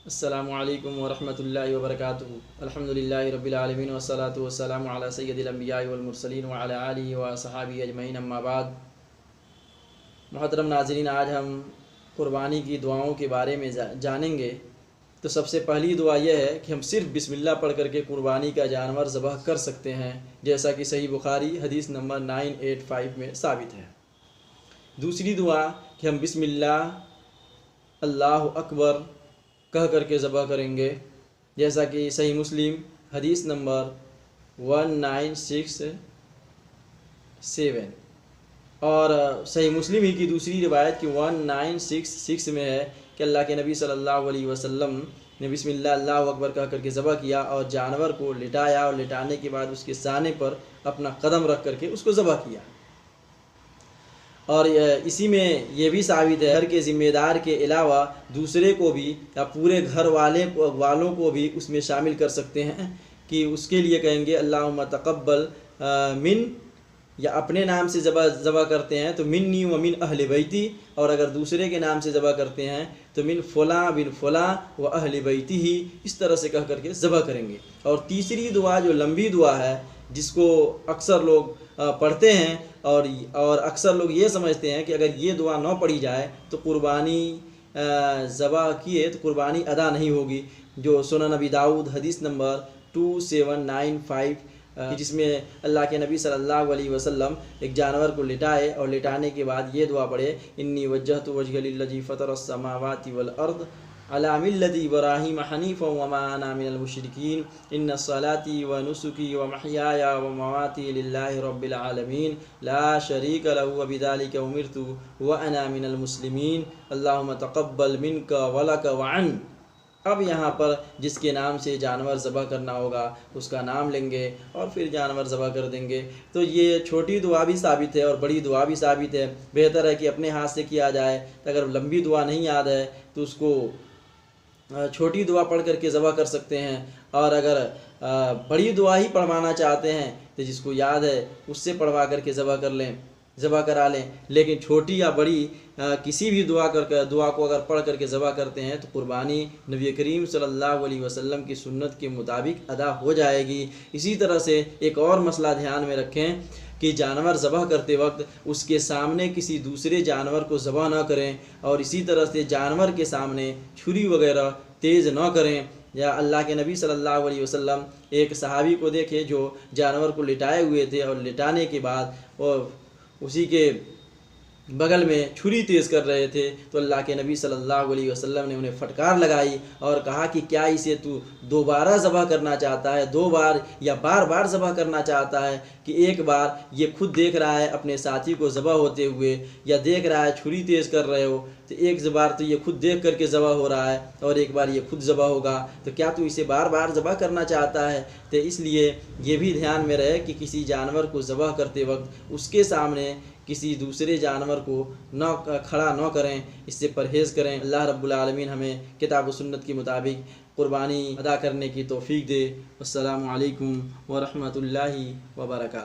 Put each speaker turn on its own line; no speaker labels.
अस्सलामु अलैकुम वरहमतुल्लाहि वबरकातुहू। अल्हम्दुलिल्लाहि रब्बिल आलमीन वस्सलातु वस्सलामु अला सय्यदिल अंबियाइ वल मुरसलीन व अला आलिहि व असहाबिहि अजमईन, अम्मा बाद। मोहतरम नाज़रीन, आज हम कुर्बानी की दुआओं के बारे में जानेंगे। तो सबसे पहली दुआ यह है कि हम सिर्फ़ बिस्मिल्लाह पढ़ करके कुर्बानी का जानवर ज़बह कर सकते हैं, जैसा कि सही बुखारी हदीस नंबर 985 में साबित है। दूसरी दुआ कि हम बिस्मिल्लाह अल्लाहु अकबर कह करके ज़बह करेंगे, जैसा कि सही मुस्लिम हदीस नंबर 1967 और सही मुस्लिम ही की दूसरी रिवायत की 1966 में है कि अल्लाह के नबी सल्लल्लाहु अलैहि वसल्लम ने बिस्मिल्लाह अल्लाहु अकबर कह करके ज़बह किया और जानवर को लिटाया और लिटाने के बाद उसके साने पर अपना कदम रख करके उसको ज़बह किया। और इसी में ये भी साबित है घर के ज़िम्मेदार के अलावा दूसरे को भी या पूरे घर वालों को भी उसमें शामिल कर सकते हैं कि उसके लिए कहेंगे अल्लाहुम्मा तक़ब्बल मिन, या अपने नाम से ज़बह करते हैं तो मिन्नी व मिन अहले बैती, और अगर दूसरे के नाम से ज़बह करते हैं तो मिन फ़लाँ बिन फ़लाँ व अहले बैती ही, इस तरह से कह करके ज़बह करेंगे। और तीसरी दुआ जो लंबी दुआ है, जिसको अक्सर लोग पढ़ते हैं और अक्सर लोग ये समझते हैं कि अगर ये दुआ न पढ़ी जाए तो कुर्बानी ज़बह किए तो कुर्बानी अदा नहीं होगी, जो सुनन अबी दाऊद हदीस नंबर 2795, जिसमें अल्लाह के नबी सल्लल्लाहु अलैहि वसल्लम एक जानवर को लिटाए और लिटाने के बाद ये दुआ पढ़े, इन्नी वज्जहतु वजहिया लिल्लज़ी फ़तरस समावाति वल अर्द अला मिल्लति इब्राहीम हनीफ़ा व मा अना मिनल मुशरिकीन, इन्ना सलाती व नुसुकी व महयाया व ममाती लिल्लाहि रब्बिल आलमीन, ला शरीका लहू व बिज़ालिका उमिरतु व अना मिनल मुस्लिमीन, अल्लाहुम्मा तक़ब्बल मिन्का व लका व अन। अब यहाँ पर जिसके नाम से जानवर ज़बह करना होगा उसका नाम लेंगे और फिर जानवर ज़बह कर देंगे। तो ये छोटी दुआ भी साबित है और बड़ी दुआ भी साबित है। बेहतर है कि अपने हाथ से किया जाए। तो अगर लंबी दुआ नहीं याद है तो उसको छोटी दुआ पढ़ करके ज़बह कर सकते हैं, और अगर बड़ी दुआ ही पढ़वाना चाहते हैं तो जिसको याद है उससे पढ़वा करके ज़बह करा लें। लेकिन छोटी या बड़ी किसी भी दुआ को अगर पढ़ करके ज़बह करते हैं तो कुर्बानी नबी करीम सल्लल्लाहु अलैहि वसल्लम की सुन्नत के मुताबिक अदा हो जाएगी। इसी तरह से एक और मसला ध्यान में रखें कि जानवर ज़बह करते वक्त उसके सामने किसी दूसरे जानवर को ज़बह न करें, और इसी तरह से जानवर के सामने छुरी वगैरह तेज़ न करें। या अल्लाह के नबी सल्लल्लाहु अलैहि वसल्लम एक सहाबी को देखे जो जानवर को लिटाए हुए थे और लिटाने के बाद वो उसी के बगल में छुरी तेज़ कर रहे थे, तो अल्लाह के नबी सल्लल्लाहु अलैहि वसल्लम ने उन्हें फटकार लगाई और कहा कि क्या इसे तू दोबारा ज़बह करना चाहता है, 2 बार या बार बार ज़बह करना चाहता है, कि एक बार ये खुद देख रहा है अपने साथी को ज़बह होते हुए, या देख रहा है छुरी तेज़ कर रहे हो, तो एक बार तो ये खुद देख करके ज़बह हो रहा है और एक बार ये खुद ज़बह होगा, तो क्या तू इसे बार बार ज़बह करना चाहता है। तो इसलिए ये भी ध्यान में रहे कि किसी जानवर को ज़बह करते वक्त उसके सामने किसी दूसरे जानवर को खड़ा न करें, इससे परहेज़ करें। अल्लाह रब्बुल आलमीन हमें किताब व सुन्नत के मुताबिक कुर्बानी अदा करने की तौफ़ीक दे। अस्सलामु अलैकुम व रहमतुल्लाहि व बरकातुहू।